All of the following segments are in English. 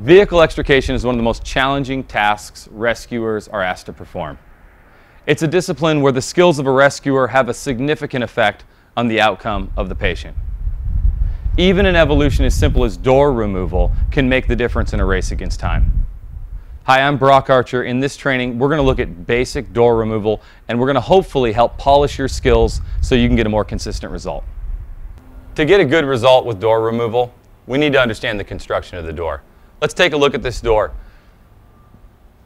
Vehicle extrication is one of the most challenging tasks rescuers are asked to perform. It's a discipline where the skills of a rescuer have a significant effect on the outcome of the patient. Even an evolution as simple as door removal can make the difference in a race against time. Hi, I'm Brock Archer. In this training, we're going to look at basic door removal, and we're going to hopefully help polish your skills so you can get a more consistent result. To get a good result with door removal, we need to understand the construction of the door. Let's take a look at this door.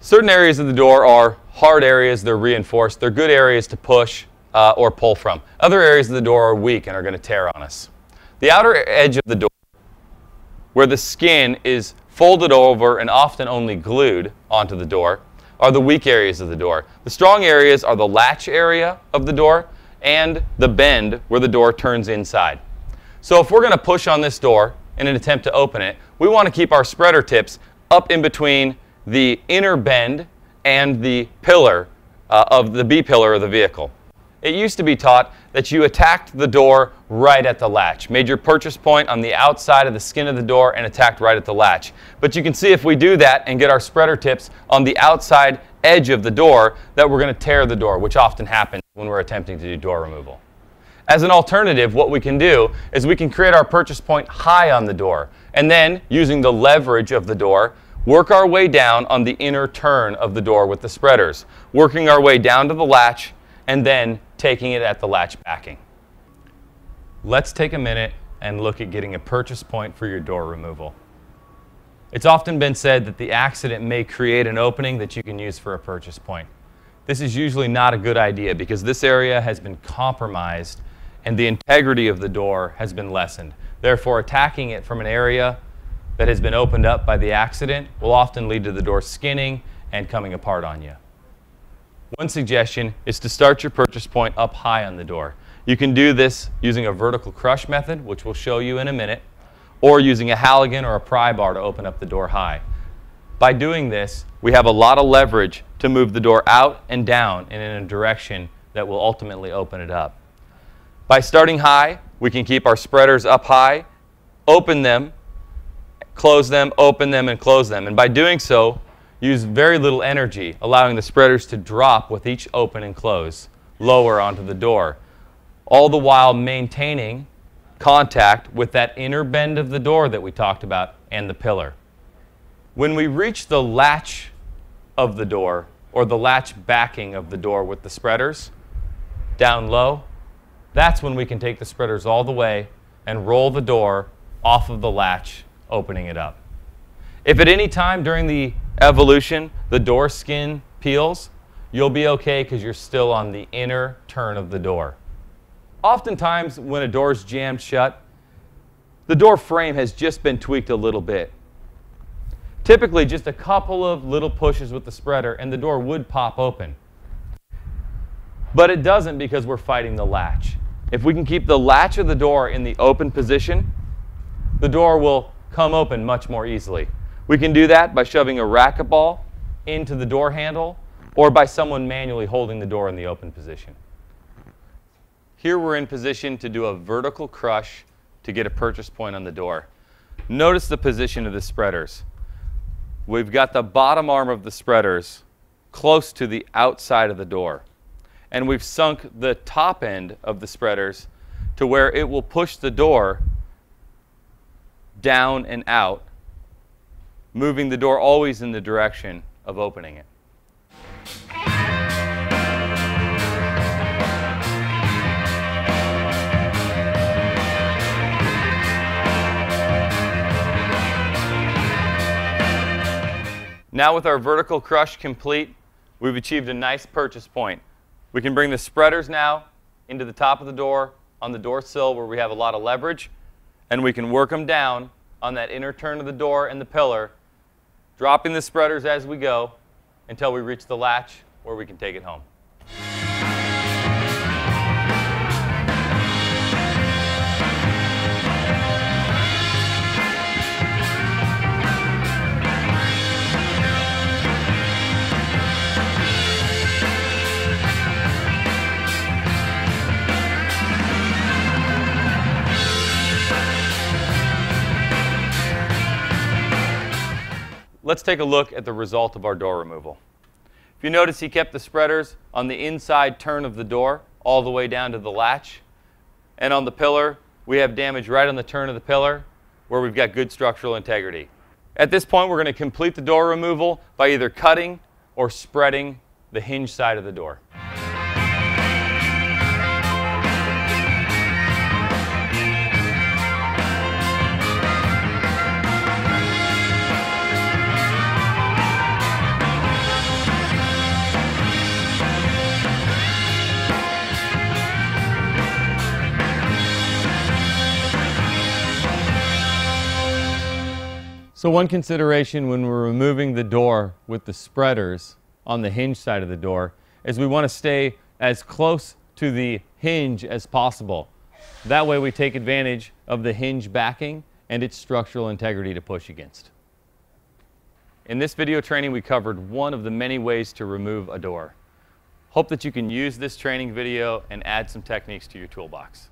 Certain areas of the door are hard areas, they're reinforced, they're good areas to push or pull from. Other areas of the door are weak and are going to tear on us. The outer edge of the door, where the skin is folded over and often only glued onto the door, are the weak areas of the door. The strong areas are the latch area of the door and the bend where the door turns inside. So if we're going to push on this door in an attempt to open it, we want to keep our spreader tips up in between the inner bend and the pillar of the B pillar of the vehicle. It used to be taught that you attacked the door right at the latch, made your purchase point on the outside of the skin of the door and attacked right at the latch. But you can see if we do that and get our spreader tips on the outside edge of the door that we're going to tear the door, which often happens when we're attempting to do door removal. As an alternative, what we can do is we can create our purchase point high on the door, and then, using the leverage of the door, work our way down on the inner turn of the door with the spreaders, working our way down to the latch, and then taking it at the latch backing. Let's take a minute and look at getting a purchase point for your door removal. It's often been said that the accident may create an opening that you can use for a purchase point. This is usually not a good idea because this area has been compromised and the integrity of the door has been lessened. Therefore, attacking it from an area that has been opened up by the accident will often lead to the door skinning and coming apart on you. One suggestion is to start your purchase point up high on the door. You can do this using a vertical crush method, which we'll show you in a minute, or using a Halligan or a pry bar to open up the door high. By doing this, we have a lot of leverage to move the door out and down and in a direction that will ultimately open it up. By starting high, we can keep our spreaders up high, open them, close them, open them, and close them. And by doing so, use very little energy, allowing the spreaders to drop with each open and close, lower onto the door, all the while maintaining contact with that inner bend of the door that we talked about and the pillar. When we reach the latch of the door, or the latch backing of the door with the spreaders, down low, that's when we can take the spreaders all the way and roll the door off of the latch, opening it up. If at any time during the evolution the door skin peels, you'll be okay because you're still on the inner turn of the door. Oftentimes when a door is jammed shut, the door frame has just been tweaked a little bit. Typically just a couple of little pushes with the spreader and the door would pop open. But it doesn't because we're fighting the latch. If we can keep the latch of the door in the open position, the door will come open much more easily. We can do that by shoving a racquetball into the door handle or by someone manually holding the door in the open position. Here we're in position to do a vertical crush to get a purchase point on the door. Notice the position of the spreaders. We've got the bottom arm of the spreaders close to the outside of the door. And we've sunk the top end of the spreaders to where it will push the door down and out, moving the door always in the direction of opening it. Now with our vertical crush complete, we've achieved a nice purchase point. We can bring the spreaders now into the top of the door on the door sill where we have a lot of leverage, and we can work them down on that inner turn of the door and the pillar, dropping the spreaders as we go until we reach the latch where we can take it home. let's take a look at the result of our door removal. If you notice, he kept the spreaders on the inside turn of the door all the way down to the latch. And on the pillar, we have damage right on the turn of the pillar where we've got good structural integrity. At this point, we're going to complete the door removal by either cutting or spreading the hinge side of the door. So one consideration when we're removing the door with the spreaders on the hinge side of the door is we want to stay as close to the hinge as possible. That way we take advantage of the hinge backing and its structural integrity to push against. In this video training, we covered one of the many ways to remove a door. Hope that you can use this training video and add some techniques to your toolbox.